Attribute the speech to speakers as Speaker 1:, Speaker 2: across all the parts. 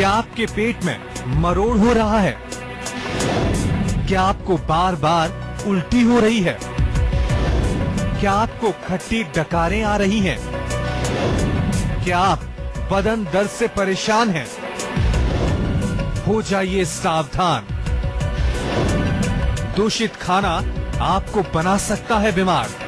Speaker 1: क्या आपके पेट में मरोड़ हो रहा है? क्या आपको बार बार उल्टी हो रही है? क्या आपको खट्टी डकारें आ रही हैं? क्या आप बदन दर्द से परेशान हैं? हो जाइए सावधान। दूषित खाना आपको बना सकता है बीमार।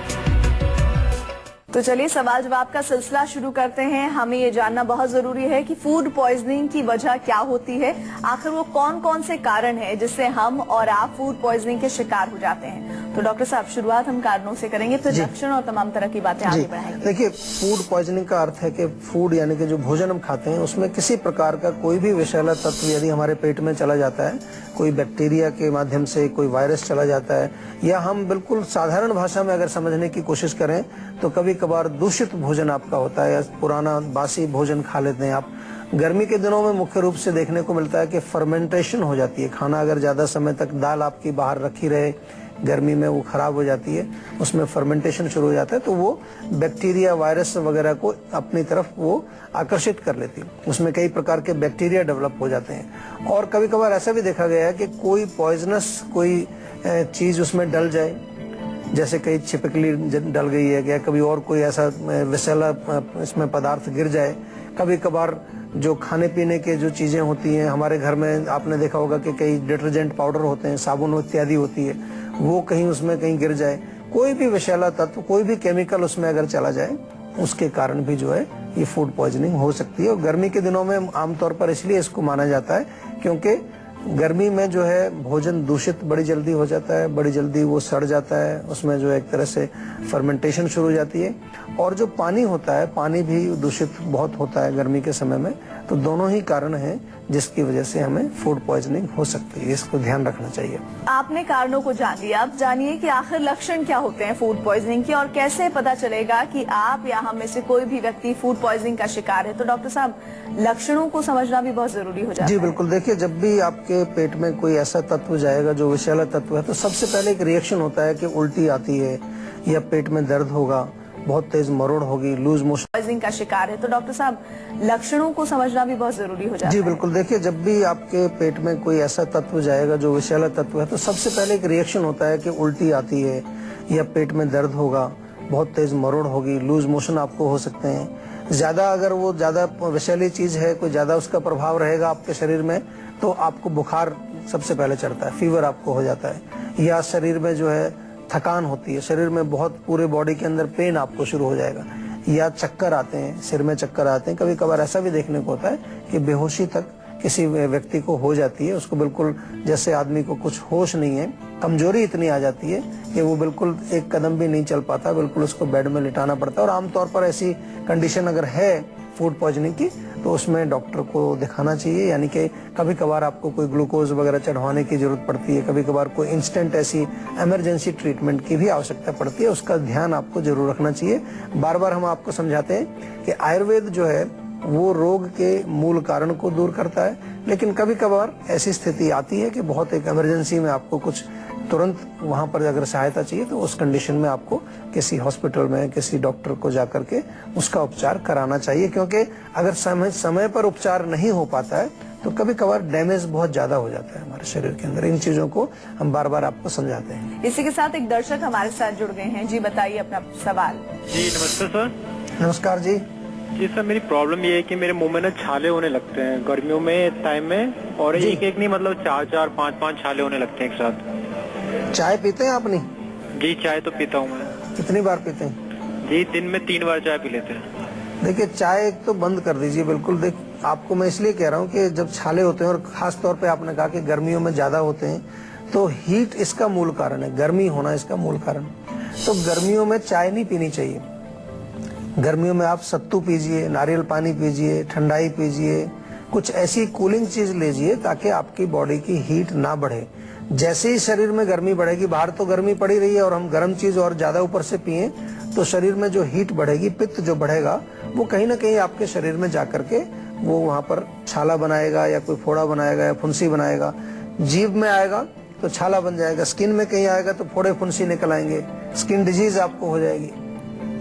Speaker 2: तो चलिए सवाल जवाब का सिलसिला शुरू करते हैं। हमें ये जानना बहुत जरूरी है कि फूड पॉइजनिंग की वजह क्या होती है, आखिर वो कौन कौन से कारण हैं जिससे हम और आप फूड पॉइजनिंग के शिकार हो जाते हैं। तो डॉक्टर साहब शुरुआत हम कारणों से करेंगे, फिर लक्षण और तमाम तरह की बातें आगे बढ़ाएंगे।
Speaker 3: देखिए, फूड पॉइजनिंग का अर्थ है कि फूड यानी कि जो भोजन हम खाते हैं उसमें किसी प्रकार का कोई भी विषैला तत्व यदि हमारे पेट में चला जाता है, कोई बैक्टीरिया के माध्यम से कोई वायरस चला जाता है, या हम बिल्कुल साधारण भाषा में अगर समझने की कोशिश करें तो कभी कभार दूषित भोजन आपका होता है या पुराना बासी भोजन खा लेते हैं आप। गर्मी के दिनों में मुख्य रूप से देखने को मिलता है कि फर्मेंटेशन हो जाती है। खाना अगर ज्यादा समय तक दाल आपकी बाहर रखी रहे, गर्मी में वो खराब हो जाती है, उसमें फर्मेंटेशन शुरू हो जाता है, तो वो बैक्टीरिया वायरस वगैरह को अपनी तरफ वो आकर्षित कर लेती है। उसमें कई प्रकार के बैक्टीरिया डेवलप हो जाते हैं। और कभी कभार ऐसा भी देखा गया है कि कोई पॉइजनस कोई चीज उसमें डल जाए, जैसे कहीं छिपकली डल गई है या कभी और कोई ऐसा विषैला इसमें पदार्थ गिर जाए। कभी कभार जो खाने पीने के जो चीजें होती हैं हमारे घर में, आपने देखा होगा कि कई डिटर्जेंट पाउडर होते हैं, साबुन इत्यादि होती है, वो कहीं उसमें कहीं गिर जाए, कोई भी विषैला तत्व, कोई भी केमिकल उसमें अगर चला जाए, उसके कारण भी जो है ये फूड पॉइजनिंग हो सकती है। और गर्मी के दिनों में आमतौर पर इसलिए इसको माना जाता है क्योंकि गर्मी में जो है भोजन दूषित बड़ी जल्दी हो जाता है, बड़ी जल्दी वो सड़ जाता है, उसमें जो एक तरह से फर्मेंटेशन शुरू हो जाती है। और जो पानी होता है, पानी भी दूषित बहुत होता है गर्मी के समय में। तो दोनों ही कारण हैं जिसकी वजह से हमें फूड पॉइजनिंग हो सकती है, इसको ध्यान रखना चाहिए।
Speaker 2: आपने कारणों को जान लिया, अब जानिए कि आखिर लक्षण क्या होते हैं फूड पॉइजनिंग के और कैसे पता चलेगा कि आप या हम में से कोई भी व्यक्ति फूड पॉइजनिंग का शिकार है। तो डॉक्टर साहब, लक्षणों को समझना भी बहुत जरूरी हो जाता है।
Speaker 3: जी बिल्कुल। देखिए, जब भी आपके पेट में कोई ऐसा तत्व जाएगा जो विषैला तत्व है, तो सबसे पहले एक रिएक्शन होता है कि उल्टी आती है या पेट में दर्द होगा, बहुत तेज मरोड़ होगी, लूज मोशन।
Speaker 2: पॉइजनिंग का शिकार है तो डॉक्टर साहब, लक्षणों को समझना भी बहुत जरूरी हो जाता है।
Speaker 3: जी बिल्कुल। देखिए, जब भी आपके पेट में कोई ऐसा तत्व जाएगा जो विषैला तत्व है, तो सबसे पहले एक रिएक्शन होता है कि उल्टी आती है या पेट में दर्द होगा, बहुत तेज मरोड़ होगी, लूज मोशन आपको हो सकते हैं। ज्यादा अगर वो ज्यादा विषैली चीज है, कोई ज्यादा उसका प्रभाव रहेगा आपके शरीर में, तो आपको बुखार सबसे पहले चढ़ता है, फीवर आपको हो जाता है, या शरीर में जो है थकान होती है, शरीर में बहुत पूरे बॉडी के अंदर पेन आपको शुरू हो जाएगा, या चक्कर आते हैं, सिर में चक्कर आते हैं। कभी कभार ऐसा भी देखने को होता है कि बेहोशी तक किसी व्यक्ति को हो जाती है, उसको बिल्कुल जैसे आदमी को कुछ होश नहीं है, कमजोरी इतनी आ जाती है कि वो बिल्कुल एक कदम भी नहीं चल पाता, बिल्कुल उसको बेड में लिटाना पड़ता है। और आमतौर पर ऐसी कंडीशन अगर है फूड पॉइजनिंग की, तो उसमें डॉक्टर को दिखाना चाहिए। यानी कि कभी कभार आपको कोई ग्लूकोज वगैरह चढ़वाने की जरूरत पड़ती है, कभी कभार कोई इंस्टेंट ऐसी इमरजेंसी ट्रीटमेंट की भी आवश्यकता पड़ती है, उसका ध्यान आपको जरूर रखना चाहिए। बार बार हम आपको समझाते हैं कि आयुर्वेद जो है वो रोग के मूल कारण को दूर करता है, लेकिन कभी कभार ऐसी स्थिति आती है कि बहुत एक इमरजेंसी में आपको कुछ तुरंत वहां पर अगर सहायता चाहिए, तो उस कंडीशन में आपको किसी हॉस्पिटल में किसी डॉक्टर को जाकर के उसका उपचार कराना चाहिए। क्योंकि अगर समय पर उपचार नहीं हो पाता है तो कभी कभार डैमेज बहुत ज्यादा हो जाता है हमारे शरीर के अंदर। इन चीजों को हम बार बार आपको समझाते हैं।
Speaker 2: इसी के साथ एक दर्शक हमारे साथ जुड़ गए हैं। जी बताइए अपना सवाल।
Speaker 4: जी नमस्ते सर।
Speaker 3: नमस्कार जी।
Speaker 4: जी सर, मेरी प्रॉब्लम ये है कि मेरे मुंह में ना छाले होने लगते हैं गर्मियों में टाइम में, और एक एक नहीं मतलब 4-4, 5-5 छाले होने लगते हैं एक साथ।
Speaker 3: चाय पीते हैं आपने?
Speaker 4: जी चाय तो पीता हूँ मैं।
Speaker 3: कितनी बार पीते हैं?
Speaker 4: जी दिन में 3 बार चाय पी लेते हैं।
Speaker 3: देखिए, चाय एक तो बंद कर दीजिए बिल्कुल। देख, आपको मैं इसलिए कह रहा हूँ कि जब छाले होते हैं, और खास तौर पे आपने कहा कि गर्मियों में ज्यादा होते हैं, तो हीट इसका मूल कारण है, गर्मी होना इसका मूल कारण। तो गर्मियों में चाय नहीं पीनी चाहिए। गर्मियों में आप सत्तू पीजिए, नारियल पानी पीजिए, ठंडाई पीजिए, कुछ ऐसी कूलिंग चीज लीजिए ताकि आपकी बॉडी की हीट ना बढ़े। जैसे ही शरीर में गर्मी बढ़ेगी, बाहर तो गर्मी पड़ी रही है और हम गर्म चीज और ज्यादा ऊपर से पिए, तो शरीर में जो हीट बढ़ेगी, पित्त जो बढ़ेगा, वो कहीं ना कहीं आपके शरीर में जाकर के वो वहां पर छाला बनाएगा, या कोई फोड़ा बनाएगा, या फुंसी बनाएगा। जीभ में आएगा तो छाला बन जाएगा, स्किन में कहीं आएगा तो फोड़े फुंसी निकल आएंगे, स्किन डिजीज आपको हो जाएगी।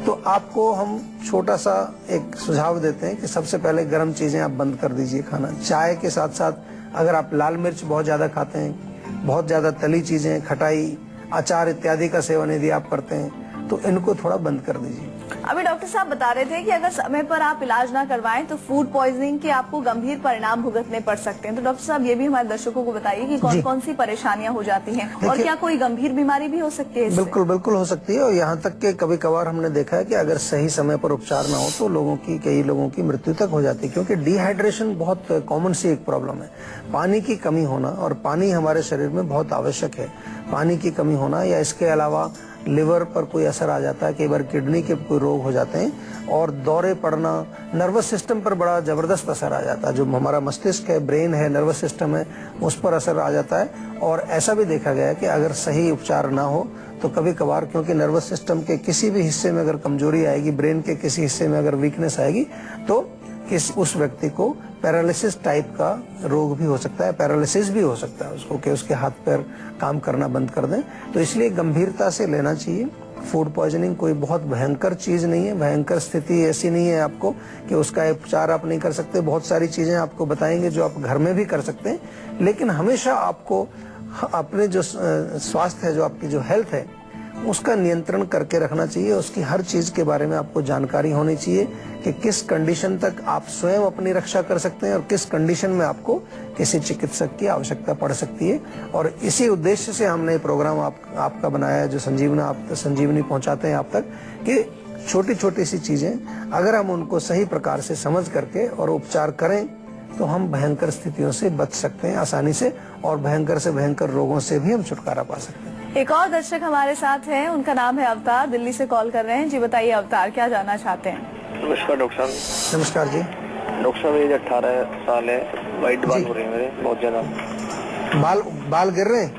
Speaker 3: तो आपको हम छोटा सा एक सुझाव देते हैं कि सबसे पहले गर्म चीजें आप बंद कर दीजिए खाना। चाय के साथ साथ अगर आप लाल मिर्च बहुत ज्यादा खाते हैं, बहुत ज्यादा तली चीजें, खटाई, अचार इत्यादि का सेवन यदि आप करते हैं तो इनको थोड़ा बंद कर दीजिए।
Speaker 2: अभी डॉक्टर साहब बता रहे थे कि अगर समय पर आप इलाज ना करवाएं तो फूड पॉइजनिंग के आपको गंभीर परिणाम भुगतने पड़ सकते हैं। तो डॉक्टर साहब ये भी हमारे दर्शकों को बताइए कि कौन कौन सी परेशानियां हो जाती हैं और क्या कोई गंभीर बीमारी भी हो सकती है इससे?
Speaker 3: बिल्कुल बिल्कुल हो सकती है, और यहाँ तक कि कभी कभार हमने देखा है कि अगर सही समय पर उपचार ना हो तो कई लोगों की मृत्यु तक हो जाती है, क्योंकि डिहाइड्रेशन बहुत कॉमन सी एक प्रॉब्लम है। पानी की कमी होना, और पानी हमारे शरीर में बहुत आवश्यक है। पानी की कमी होना या इसके अलावा लिवर पर कोई असर आ जाता है, कई बार किडनी के कोई रोग हो जाते हैं, और दौरे पड़ना, नर्वस सिस्टम पर बड़ा जबरदस्त असर आ जाता है। जो हमारा मस्तिष्क है, ब्रेन है, नर्वस सिस्टम है, उस पर असर आ जाता है। और ऐसा भी देखा गया है कि अगर सही उपचार ना हो तो कभी कभार, क्योंकि नर्वस सिस्टम के किसी भी हिस्से में अगर कमजोरी आएगी, ब्रेन के किसी हिस्से में अगर वीकनेस आएगी तो उस व्यक्ति को पैरालिसिस टाइप का रोग भी हो सकता है, पैरालिसिस भी हो सकता है उसको, कि उसके हाथ पैर काम करना बंद कर दें। तो इसलिए गंभीरता से लेना चाहिए। फूड पॉइजनिंग कोई बहुत भयंकर चीज नहीं है, भयंकर स्थिति ऐसी नहीं है आपको कि उसका उपचार आप नहीं कर सकते। बहुत सारी चीजें आपको बताएंगे जो आप घर में भी कर सकते हैं, लेकिन हमेशा आपको अपने जो स्वास्थ्य है, जो आपकी जो हेल्थ है, उसका नियंत्रण करके रखना चाहिए। उसकी हर चीज के बारे में आपको जानकारी होनी चाहिए कि किस कंडीशन तक आप स्वयं अपनी रक्षा कर सकते हैं और किस कंडीशन में आपको किसी चिकित्सक की आवश्यकता पड़ सकती है। और इसी उद्देश्य से हमने प्रोग्राम आपका बनाया है, जो संजीवनी पहुंचाते हैं आप तक, कि छोटी छोटी सी चीजें अगर हम उनको सही प्रकार से समझ करके और उपचार करें तो हम भयंकर स्थितियों से बच सकते हैं आसानी से, और भयंकर से भयंकर रोगों से भी हम छुटकारा पा सकते हैं।
Speaker 2: एक और दर्शक हमारे साथ हैं, उनका नाम है अवतार, दिल्ली से कॉल कर रहे हैं। जी बताइए अवतार, क्या जानना चाहते हैं?
Speaker 5: नमस्कार डॉक्टर साहब।
Speaker 3: नमस्कार जी।
Speaker 5: डॉक्टर साहब एज 18 साल है, व्हाइट बाल हो रहे हैं मेरे बहुत ज्यादा।
Speaker 3: बाल गिर रहे हैं?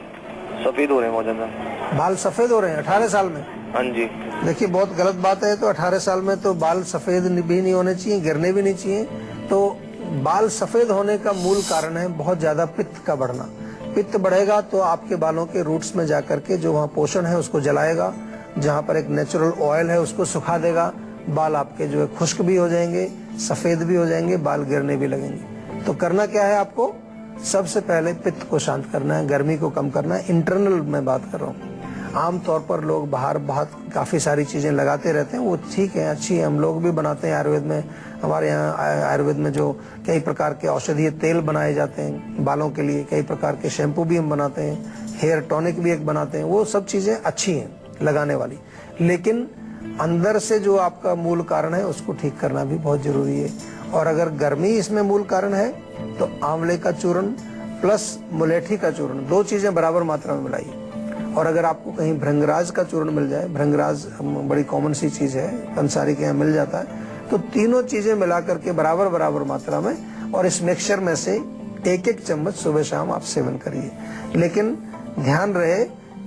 Speaker 5: सफेद हो रहे हैं बहुत ज्यादा।
Speaker 3: बाल सफेद हो रहे हैं 18 साल में?
Speaker 5: हाँ जी।
Speaker 3: देखिए बहुत गलत बात है। तो 18 साल में तो बाल सफेद भी नहीं होने चाहिए, गिरने भी नहीं चाहिए। तो बाल सफेद होने का मूल कारण है बहुत ज्यादा पित्त का बढ़ना। पित्त बढ़ेगा तो आपके बालों के रूट्स में जाकर के जो वहाँ पोषण है उसको जलाएगा, जहाँ पर एक नेचुरल ऑयल है उसको सुखा देगा। बाल आपके जो है खुश्क भी हो जाएंगे, सफेद भी हो जाएंगे, बाल गिरने भी लगेंगे। तो करना क्या है आपको? सबसे पहले पित्त को शांत करना है, गर्मी को कम करना है। इंटरनल मैं बात कर रहा हूँ। आमतौर पर लोग बाहर काफी सारी चीजें लगाते रहते हैं, वो ठीक है, अच्छी है, हम लोग भी बनाते हैं आयुर्वेद में। हमारे यहाँ आयुर्वेद में जो कई प्रकार के औषधीय तेल बनाए जाते हैं बालों के लिए, कई प्रकार के शैम्पू भी हम बनाते हैं, हेयर टॉनिक भी एक बनाते हैं, वो सब चीजें अच्छी हैं लगाने वाली। लेकिन अंदर से जो आपका मूल कारण है उसको ठीक करना भी बहुत जरूरी है। और अगर गर्मी इसमें मूल कारण है तो आंवले का चूर्ण प्लस मुलेठी का चूर्ण, दो चीजें बराबर मात्रा में मिलाइए। और अगर आपको कहीं भृंगराज का चूर्ण मिल जाए, भृंगराज बड़ी कॉमन सी चीज है, पंसारी के यहाँ मिल जाता है, तो तीनों चीजें मिला करके बराबर मात्रा में, और इस मिक्सचर में से एक चम्मच सुबह शाम आप सेवन करिए। लेकिन ध्यान रहे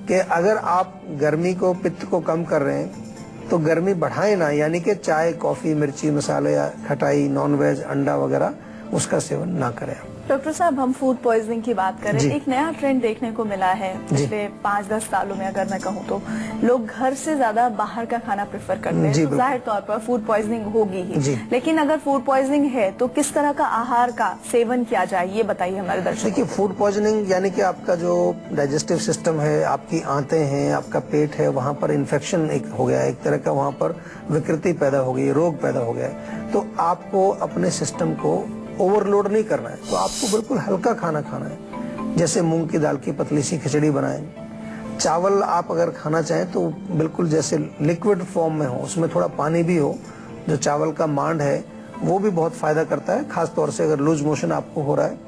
Speaker 3: कि अगर आप गर्मी को, पित्त को कम कर रहे हैं तो गर्मी बढ़ाए ना, यानी कि चाय, कॉफी, मिर्ची, मसाले या खटाई, नॉनवेज, अंडा वगैरह उसका सेवन ना करें।
Speaker 2: डॉक्टर साहब, हम फूड पॉइजनिंग की बात करें, एक नया ट्रेंड देखने को मिला है पिछले 5-10 सालों में। अगर मैं कहूँ तो लोग घर से ज्यादा बाहर का खाना प्रेफर करते हैं, तो जाहिर तौर पर फूड पॉइजनिंग होगी ही। लेकिन अगर फूड पॉइजनिंग है तो किस तरह का आहार का सेवन किया जाए, ये बताइए हमारे दर्शकों।
Speaker 3: देखिए, फूड पॉइजनिंग यानी कि आपका जो डाइजेस्टिव सिस्टम है, आपकी आंतें हैं, आपका पेट है, वहाँ पर इन्फेक्शन एक हो गया, एक तरह का वहाँ पर विकृति पैदा हो गई, रोग पैदा हो गया। तो आपको अपने सिस्टम को ओवरलोड नहीं करना है, तो आपको बिल्कुल हल्का खाना खाना है। जैसे मूंग की दाल की पतली सी खिचड़ी बनाएं। चावल आप अगर खाना चाहें तो बिल्कुल जैसे लिक्विड फॉर्म में हो, उसमें थोड़ा पानी भी हो। जो चावल का मांड है वो भी बहुत फायदा करता है, खास तौर से अगर लूज मोशन आपको हो रहा है,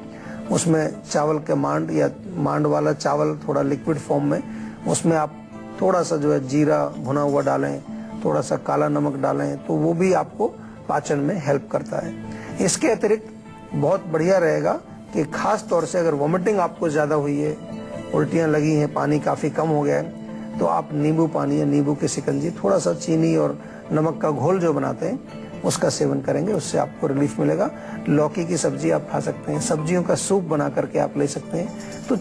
Speaker 3: उसमें चावल के मांड या मांड वाला चावल थोड़ा लिक्विड फॉर्म में, उसमें आप थोड़ा सा जो है जीरा भुना हुआ डालें, थोड़ा सा काला नमक डालें, तो वो भी आपको पाचन में हेल्प करता है। इसके अतिरिक्त बहुत बढ़िया रहेगा कि खास तौर से अगर वोमिटिंग आपको ज्यादा हुई है, उल्टियां लगी हैं, पानी काफी कम हो गया है, तो आप नींबू पानी या नींबू की शिकंजी, थोड़ा सा चीनी और नमक का घोल जो बनाते हैं उसका सेवन करेंगे, उससे आपको रिलीफ मिलेगा। लौकी की सब्जी आप खा सकते हैं, सब्जियों का सूप बना करके आप ले सकते हैं। तो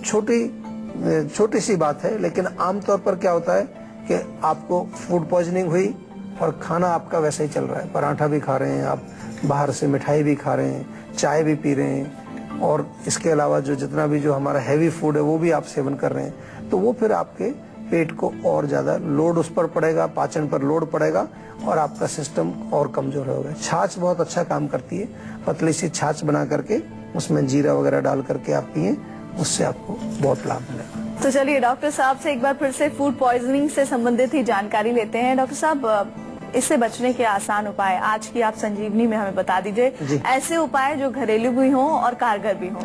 Speaker 3: छोटी सी बात है, लेकिन आमतौर पर क्या होता है कि आपको फूड पॉइजनिंग हुई और खाना आपका वैसे ही चल रहा है, पराठा भी खा रहे हैं आप, बाहर से मिठाई भी खा रहे हैं, चाय भी पी रहे हैं, और इसके अलावा जो जितना भी जो हमारा हैवी फूड है वो भी आप सेवन कर रहे हैं, तो वो फिर आपके पेट को और ज्यादा लोड उस पर पड़ेगा, पाचन पर लोड पड़ेगा और आपका सिस्टम और कमजोर होगा। छाछ बहुत अच्छा काम करती है, पतली सी छाछ बना करके उसमें जीरा वगैरह डाल करके आप पिए, उससे आपको बहुत लाभ मिलेगा।
Speaker 2: तो चलिए डॉक्टर साहब से एक बार फिर से फूड पॉइजनिंग से संबंधित ही जानकारी लेते हैं। डॉक्टर साहब, इससे बचने के आसान उपाय आज की आप संजीवनी में हमें बता दीजिए, ऐसे उपाय जो घरेलू भी हों और कारगर भी हों।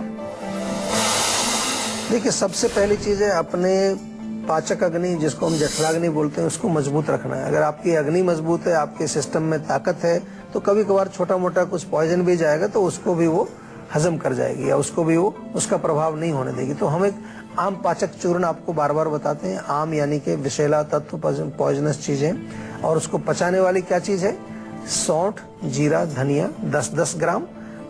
Speaker 3: देखिए, सबसे पहली चीज है अपने पाचक अग्नि, जिसको हम जठराग्नि बोलते हैं, उसको मजबूत रखना है। अगर आपकी अग्नि मजबूत है, आपके सिस्टम में ताकत है, तो कभी कभार छोटा मोटा कुछ पॉइजन भी जाएगा तो उसको भी वो हजम कर जाएगी या उसको भी वो उसका प्रभाव नहीं होने देगी। तो हम एक आम पाचक चूर्ण आपको बार बार बताते हैं। आम यानी कि विषैला तत्व, पॉइजनस चीजें, और उसको पचाने वाली क्या चीज है? सौंठ, जीरा, धनिया 10-10 ग्राम,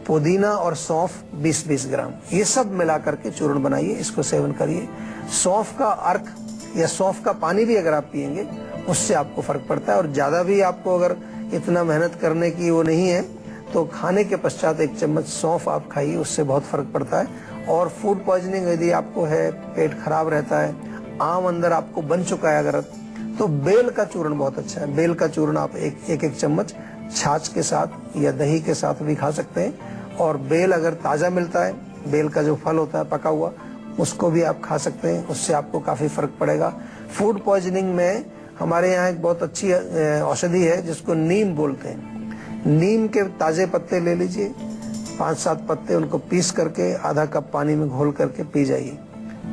Speaker 3: पुदीना और सौंफ 20-20 ग्राम, ये सब मिला करके चूर्ण बनाइए, इसको सेवन करिए। सौंफ का अर्क या सौंफ का पानी भी अगर आप पिएंगे उससे आपको फर्क पड़ता है। और ज्यादा भी आपको अगर इतना मेहनत करने की वो नहीं है तो खाने के पश्चात 1 चम्मच सौंफ आप खाइए, उससे बहुत फर्क पड़ता है। और फूड पॉइजनिंग यदि आपको है, पेट खराब रहता है, आम अंदर आपको बन चुका है अगर, तो बेल का चूर्ण बहुत अच्छा है। बेल का चूर्ण आप एक चम्मच छाछ के साथ या दही के साथ भी खा सकते हैं। और बेल अगर ताजा मिलता है, बेल का जो फल होता है पका हुआ, उसको भी आप खा सकते हैं, उससे आपको काफी फर्क पड़ेगा। फूड पॉइजनिंग में हमारे यहाँ एक बहुत अच्छी औषधि है जिसको नीम बोलते हैं। नीम के ताजे पत्ते ले लीजिए, 5-7 पत्ते, उनको पीस करके आधा कप पानी में घोल करके पी जाइए।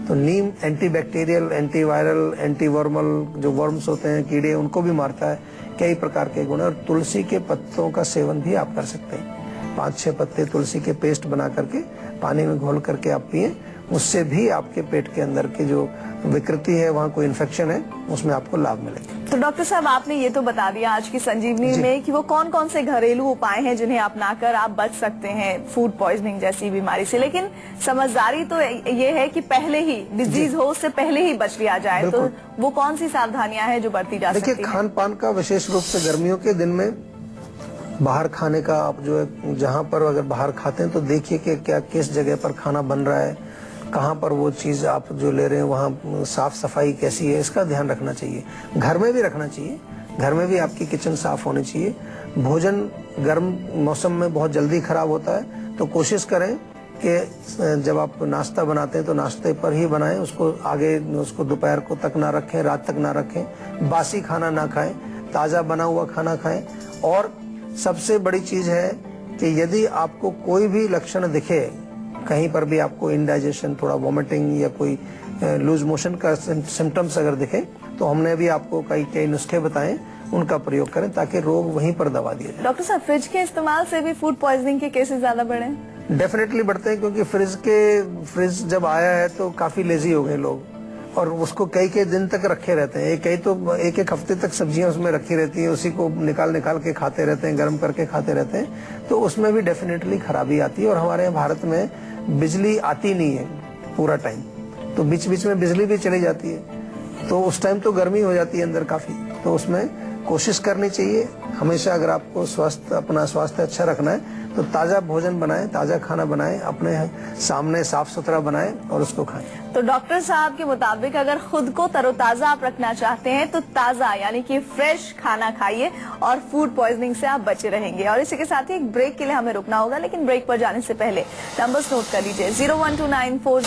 Speaker 3: तो नीम एंटीबैक्टीरियल, एंटीवायरल, एंटीवर्मल, जो वर्म्स होते हैं, कीड़े, उनको भी मारता है। कई प्रकार के गुण है। और तुलसी के पत्तों का सेवन भी आप कर सकते हैं। 5-6 पत्ते तुलसी के पेस्ट बना करके पानी में घोल करके आप पिए, उससे भी आपके पेट के अंदर की जो विकृति है, वहाँ कोई इन्फेक्शन है, उसमें आपको लाभ मिलेगा।
Speaker 2: तो डॉक्टर साहब, आपने ये तो बता दिया आज की संजीवनी में कि वो कौन कौन से घरेलू उपाय हैं जिन्हें अपनाकर आप बच सकते हैं फूड पॉइजनिंग जैसी बीमारी से, लेकिन समझदारी तो ये है कि पहले ही डिजीज हो उससे पहले ही बच लिया जाए। तो वो कौन सी सावधानियां हैं जो बरती जा सकती हैं?
Speaker 3: देखिए, खान पान का विशेष रूप से गर्मियों के दिन में बाहर खाने का आप जो है, जहाँ पर अगर बाहर खाते हैं तो देखिए कि क्या किस जगह पर खाना बन रहा है, कहाँ पर वो चीज आप जो ले रहे हैं वहाँ साफ सफाई कैसी है, इसका ध्यान रखना चाहिए। घर में भी रखना चाहिए, घर में भी आपकी किचन साफ होनी चाहिए। भोजन गर्म मौसम में बहुत जल्दी खराब होता है, तो कोशिश करें कि जब आप नाश्ता बनाते हैं तो नाश्ते पर ही बनाएं, उसको आगे उसको दोपहर को तक ना रखें, रात तक ना रखें। बासी खाना ना खाएं, ताज़ा बना हुआ खाना खाएं। और सबसे बड़ी चीज है कि यदि आपको कोई भी लक्षण दिखे, कहीं पर भी आपको इंडाइजेशन, थोड़ा वॉमिटिंग या कोई लूज मोशन का सिम्टम्स अगर दिखे, तो हमने भी आपको कई नुस्खे बताएं, उनका प्रयोग करें ताकि रोग वहीं पर दबा दिया जाए।
Speaker 2: डॉक्टर साहब, फ्रिज के इस्तेमाल से भी फूड पॉइजनिंग के केसेस ज्यादा बढ़े हैं?
Speaker 3: डेफिनेटली बढ़ते हैं, क्योंकि फ्रिज जब आया है तो काफी लेजी हो गए लोग, और उसको कई दिन तक रखे रहते हैं। कई तो एक हफ्ते तक सब्जियां उसमें रखी रहती हैं, उसी को निकाल के खाते रहते हैं, गर्म करके खाते रहते हैं, तो उसमें भी डेफिनेटली खराबी आती है। और हमारे यहाँ भारत में बिजली आती नहीं है पूरा टाइम, तो बीच बीच में बिजली भी चली जाती है, तो उस टाइम तो गर्मी हो जाती है अंदर काफी। तो उसमें कोशिश करनी चाहिए हमेशा, अगर आपको अपना स्वास्थ्य अच्छा रखना है तो ताजा भोजन बनाएं, ताजा खाना बनाएं, अपने सामने साफ सुथरा बनाएं और उसको खाएं।
Speaker 2: तो डॉक्टर साहब के मुताबिक अगर खुद को तरोताजा आप रखना चाहते हैं तो ताजा यानी कि फ्रेश खाना खाइए और फूड पॉइजनिंग से आप बचे रहेंगे। और इसी के साथ ही एक ब्रेक के लिए हमें रुकना होगा, लेकिन ब्रेक पर जाने से पहले नंबर्स नोट कर लीजिए 01294।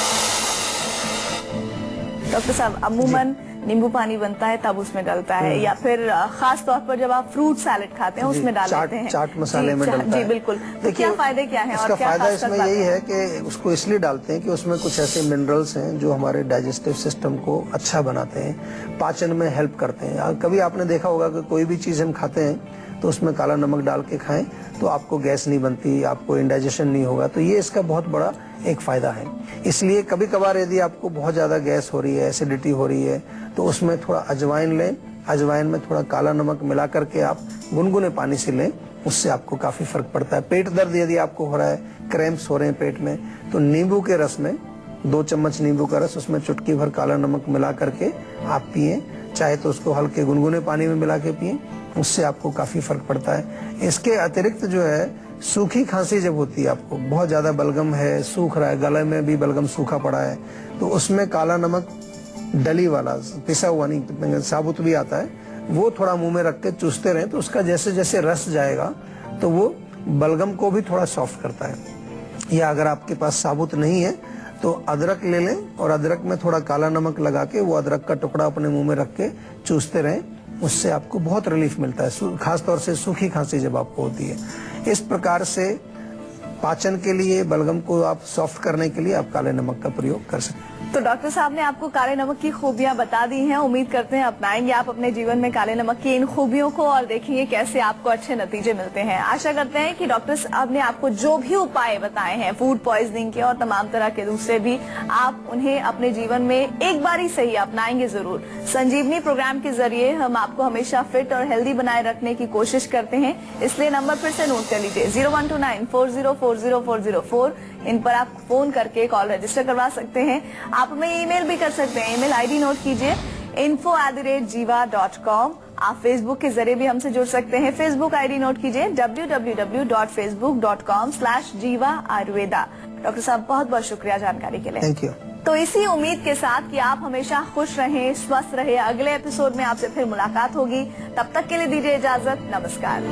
Speaker 2: डॉक्टर साहब, अमूमन नींबू पानी बनता है तब उसमें डलता है, या फिर खास तौर पर जब आप फ्रूट सैलेड खाते हैं उसमें डाल देते हैं,
Speaker 3: चाट मसाले में डलता है।
Speaker 2: जी बिल्कुल। तो क्या फायदे क्या हैं?
Speaker 3: इसका फायदा इसमें यही है कि उसको इसलिए डालते हैं कि उसमें कुछ ऐसे मिनरल्स हैं जो हमारे डाइजेस्टिव सिस्टम को अच्छा बनाते हैं, पाचन में हेल्प करते हैं। कभी आपने देखा होगा कि कोई भी चीज हम खाते हैं तो उसमें काला नमक डाल के खाएं तो आपको गैस नहीं बनती, आपको इंडाइजेशन नहीं होगा। तो ये इसका बहुत बड़ा एक फायदा है। इसलिए कभी कभार यदि आपको बहुत ज्यादा गैस हो रही है, एसिडिटी हो रही है, तो उसमें थोड़ा अजवाइन लें, अजवाइन में थोड़ा काला नमक मिला करके आप गुनगुने पानी से लें, उससे आपको काफी फर्क पड़ता है। पेट दर्द यदि आपको हो रहा है, क्रैम्प्स हो रहे हैं पेट में, तो नींबू के रस में 2 चम्मच नींबू का रस, उसमें चुटकी भर काला नमक मिला करके आप पिए, चाहे तो उसको हल्के गुनगुने पानी में मिला के पिए, उससे आपको काफी फर्क पड़ता है। इसके अतिरिक्त जो है सूखी खांसी जब होती है, आपको बहुत ज्यादा बलगम है, सूख रहा है, गले में भी बलगम सूखा पड़ा है, तो उसमें काला नमक डली वाला पिसा हुआ नहीं साबुत भी आता है, वो थोड़ा मुंह में रख के चूसते रहें तो उसका जैसे जैसे रस जाएगा तो वो बलगम को भी थोड़ा सॉफ्ट करता है। या अगर आपके पास साबुत नहीं है तो अदरक ले लें और अदरक में थोड़ा काला नमक लगा के वो अदरक का टुकड़ा अपने मुंह में रख के चूसते रहें, उससे आपको बहुत रिलीफ मिलता है, खास तौर से सूखी खांसी जब आपको होती है। इस प्रकार से पाचन के लिए, बलगम को आप सॉफ्ट करने के लिए आप काले नमक का प्रयोग कर सकते हैं।
Speaker 2: तो डॉक्टर साहब ने आपको काले नमक की खूबियां बता दी हैं। उम्मीद करते हैं अपनाएंगे आप अपने जीवन में काले नमक की इन खूबियों को और देखेंगे कैसे आपको अच्छे नतीजे मिलते हैं। आशा करते हैं कि डॉक्टर साहब ने आपको जो भी उपाय बताए हैं फूड पॉइजनिंग के और तमाम तरह के दूसरे भी, आप उन्हें अपने जीवन में एक बार ही सही अपनाएंगे जरूर। संजीवनी प्रोग्राम के जरिए हम आपको हमेशा फिट और हेल्दी बनाए रखने की कोशिश करते हैं, इसलिए नंबर फिर से नोट कर लीजिए 012940404004। इन पर आप फोन करके कॉल रजिस्टर करवा सकते हैं। आप हमें ईमेल भी कर सकते हैं, ईमेल आईडी नोट कीजिए info@jiva.com। आप फेसबुक के जरिए भी हमसे जुड़ सकते हैं, फेसबुक आईडी नोट कीजिए www.facebook.com/jiva ayurveda। डॉक्टर साहब बहुत बहुत शुक्रिया जानकारी के लिए।
Speaker 3: Thank you.
Speaker 2: तो इसी उम्मीद के साथ कि आप हमेशा खुश रहें, स्वस्थ रहें, अगले एपिसोड में आपसे फिर मुलाकात होगी। तब तक के लिए दीजिए इजाजत, नमस्कार।